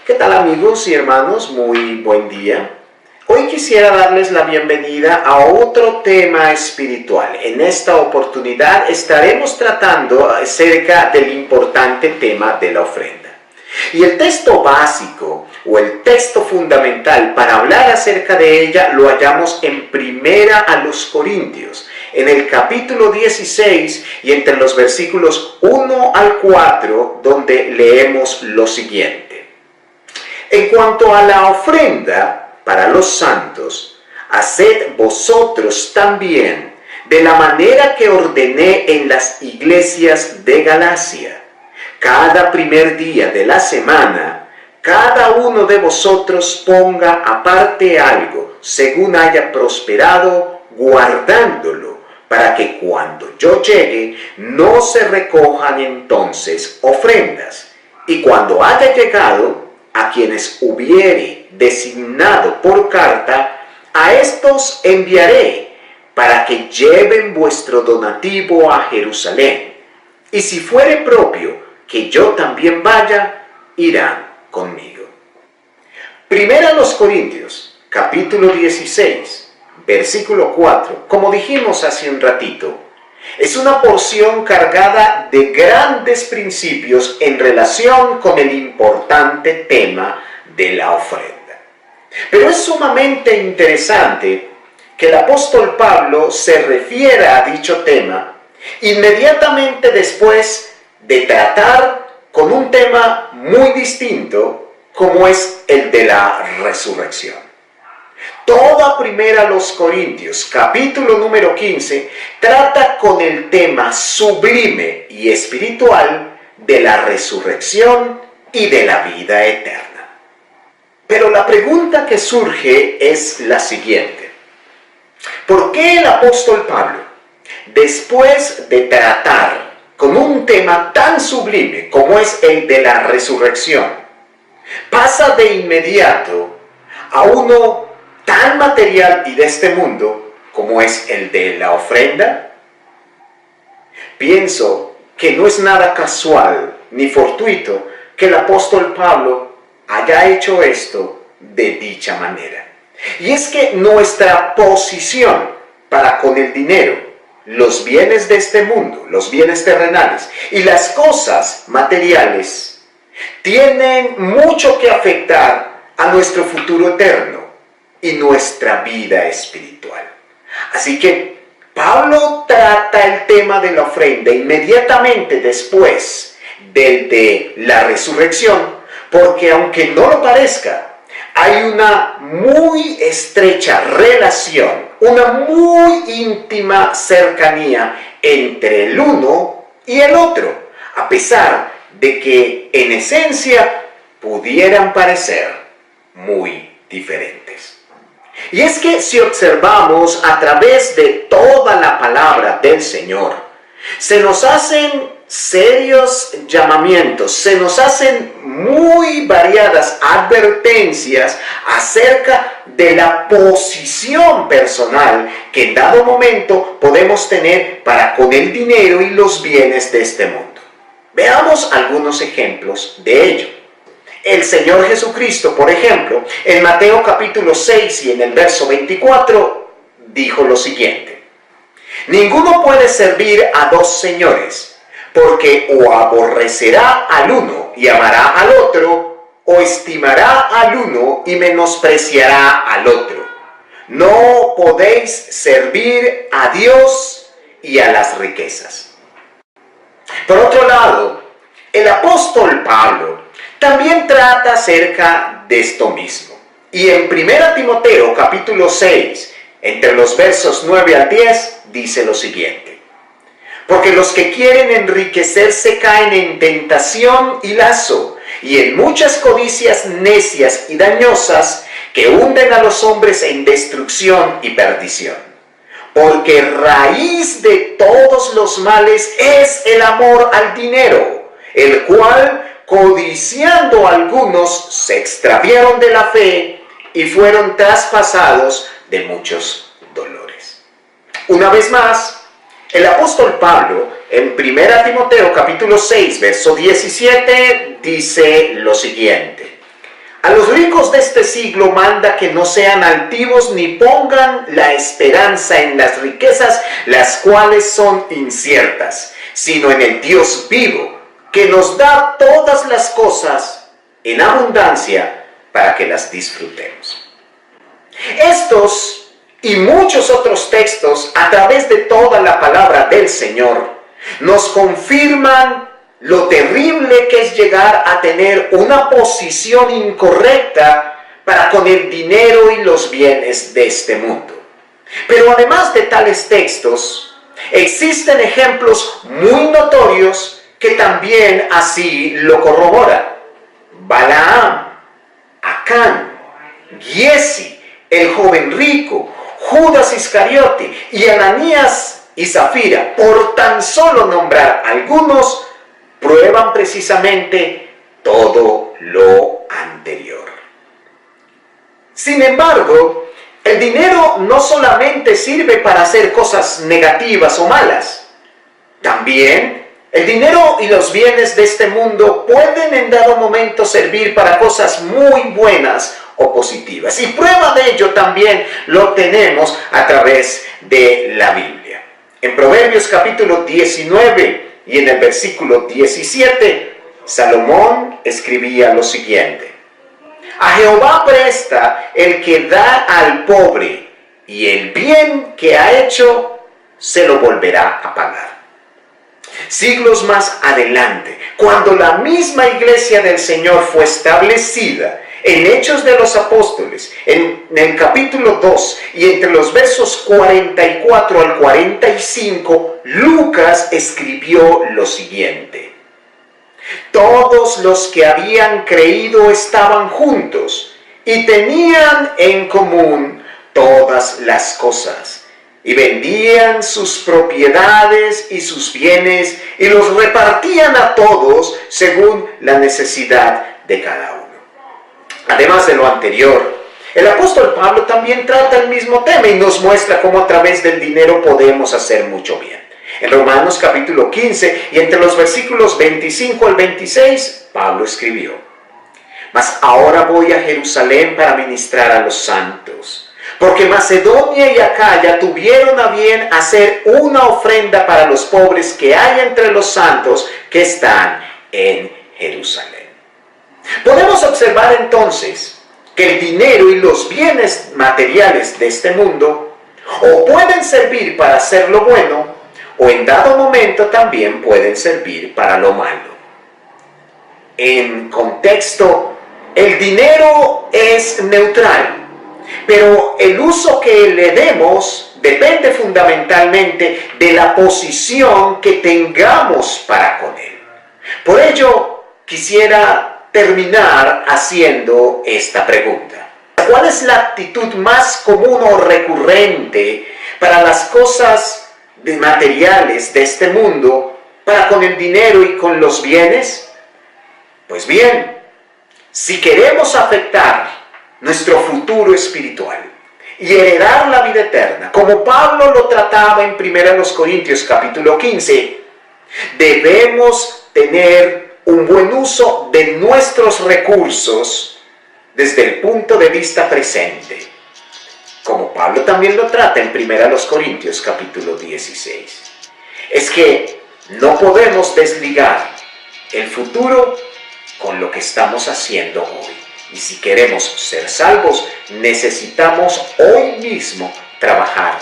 ¿Qué tal amigos y hermanos? Muy buen día. Hoy quisiera darles la bienvenida a otro tema espiritual. En esta oportunidad estaremos tratando acerca del importante tema de la ofrenda. Y el texto básico o el texto fundamental para hablar acerca de ella lo hallamos en Primera a los Corintios, en el capítulo 16 y entre los versículos 1 al 4, donde leemos lo siguiente. En cuanto a la ofrenda para los santos, haced vosotros también de la manera que ordené en las iglesias de Galacia. Cada primer día de la semana, cada uno de vosotros ponga aparte algo, según haya prosperado, guardándolo, para que cuando yo llegue no se recojan entonces ofrendas. Y cuando haya llegado, a quienes hubiere designado por carta, a estos enviaré, para que lleven vuestro donativo a Jerusalén. Y si fuere propio que yo también vaya, irán conmigo. Primera a los Corintios, capítulo 16, versículo 4, como dijimos hace un ratito, es una porción cargada de grandes principios en relación con el importante tema de la ofrenda. Pero es sumamente interesante que el apóstol Pablo se refiera a dicho tema inmediatamente después de tratar con un tema muy distinto como es el de la resurrección. Toda Primera a los Corintios, capítulo número 15, trata con el tema sublime y espiritual de la resurrección y de la vida eterna. Pero la pregunta que surge es la siguiente. ¿Por qué el apóstol Pablo, después de tratar con un tema tan sublime como es el de la resurrección, pasa de inmediato a uno tan material y de este mundo como es el de la ofrenda? Pienso que no es nada casual ni fortuito que el apóstol Pablo haya hecho esto de dicha manera. Y es que nuestra posición para con el dinero, los bienes de este mundo, los bienes terrenales y las cosas materiales tienen mucho que afectar a nuestro futuro eterno y nuestra vida espiritual. Así que Pablo trata el tema de la ofrenda inmediatamente después del de la resurrección, porque aunque no lo parezca, hay una muy estrecha relación, una muy íntima cercanía entre el uno y el otro, a pesar de que en esencia pudieran parecer muy diferentes. Y es que si observamos a través de toda la palabra del Señor, se nos hacen serios llamamientos, se nos hacen muy variadas advertencias acerca de la posición personal que en dado momento podemos tener para con el dinero y los bienes de este mundo. Veamos algunos ejemplos de ello. El Señor Jesucristo, por ejemplo, en Mateo capítulo 6 y en el verso 24, dijo lo siguiente: ninguno puede servir a dos señores, porque o aborrecerá al uno y amará al otro, o estimará al uno y menospreciará al otro. No podéis servir a Dios y a las riquezas. Por otro lado, el apóstol Pablo también trata acerca de esto mismo. Y en 1 Timoteo capítulo 6, entre los versos 9 al 10, dice lo siguiente: porque los que quieren enriquecerse caen en tentación y lazo, y en muchas codicias necias y dañosas que hunden a los hombres en destrucción y perdición. Porque raíz de todos los males es el amor al dinero, el cual, codiciando algunos, se extraviaron de la fe y fueron traspasados de muchos dolores. Una vez más, el apóstol Pablo, en 1 Timoteo capítulo 6, verso 17, dice lo siguiente: A los ricos de este siglo manda que no sean altivos ni pongan la esperanza en las riquezas, las cuales son inciertas, sino en el Dios vivo, que nos da todas las cosas en abundancia para que las disfrutemos. Estos y muchos otros textos a través de toda la palabra del Señor nos confirman lo terrible que es llegar a tener una posición incorrecta para con el dinero y los bienes de este mundo. Pero además de tales textos, existen ejemplos muy notorios que también así lo corroboran. Balaam, Acán, Giezi, el joven rico, Judas Iscariote y Ananías y Zafira, por tan solo nombrar algunos, prueban precisamente todo lo anterior. Sin embargo, el dinero no solamente sirve para hacer cosas negativas o malas. También el dinero y los bienes de este mundo pueden en dado momento servir para cosas muy buenas o positivas. Y prueba de ello también lo tenemos a través de la Biblia. En Proverbios capítulo 19 y en el versículo 17, Salomón escribía lo siguiente: a Jehová presta el que da al pobre, y el bien que ha hecho se lo volverá a pagar. Siglos más adelante, cuando la misma iglesia del Señor fue establecida, en Hechos de los Apóstoles, en el capítulo 2 y entre los versos 44 al 45, Lucas escribió lo siguiente: todos los que habían creído estaban juntos y tenían en común todas las cosas, y vendían sus propiedades y sus bienes y los repartían a todos según la necesidad de cada uno. Además de lo anterior, el apóstol Pablo también trata el mismo tema y nos muestra cómo a través del dinero podemos hacer mucho bien. En Romanos capítulo 15 y entre los versículos 25 al 26, Pablo escribió: mas ahora voy a Jerusalén para ministrar a los santos, porque Macedonia y Acaya tuvieron a bien hacer una ofrenda para los pobres que hay entre los santos que están en Jerusalén. Podemos observar entonces que el dinero y los bienes materiales de este mundo o pueden servir para hacer lo bueno, o en dado momento también pueden servir para lo malo. En contexto, el dinero es neutral, pero el uso que le demos depende fundamentalmente de la posición que tengamos para con él. Por ello, quisiera terminar haciendo esta pregunta: ¿cuál es la actitud más común o recurrente para las cosas materiales de este mundo, para con el dinero y con los bienes? Pues bien, si queremos afectar nuestro futuro espiritual y heredar la vida eterna, como Pablo lo trataba en 1 Corintios capítulo 15, debemos tener un buen uso de nuestros recursos desde el punto de vista presente, como Pablo también lo trata en 1 Corintios capítulo 16. Es que no podemos desligar el futuro con lo que estamos haciendo hoy. Y si queremos ser salvos, necesitamos hoy mismo trabajar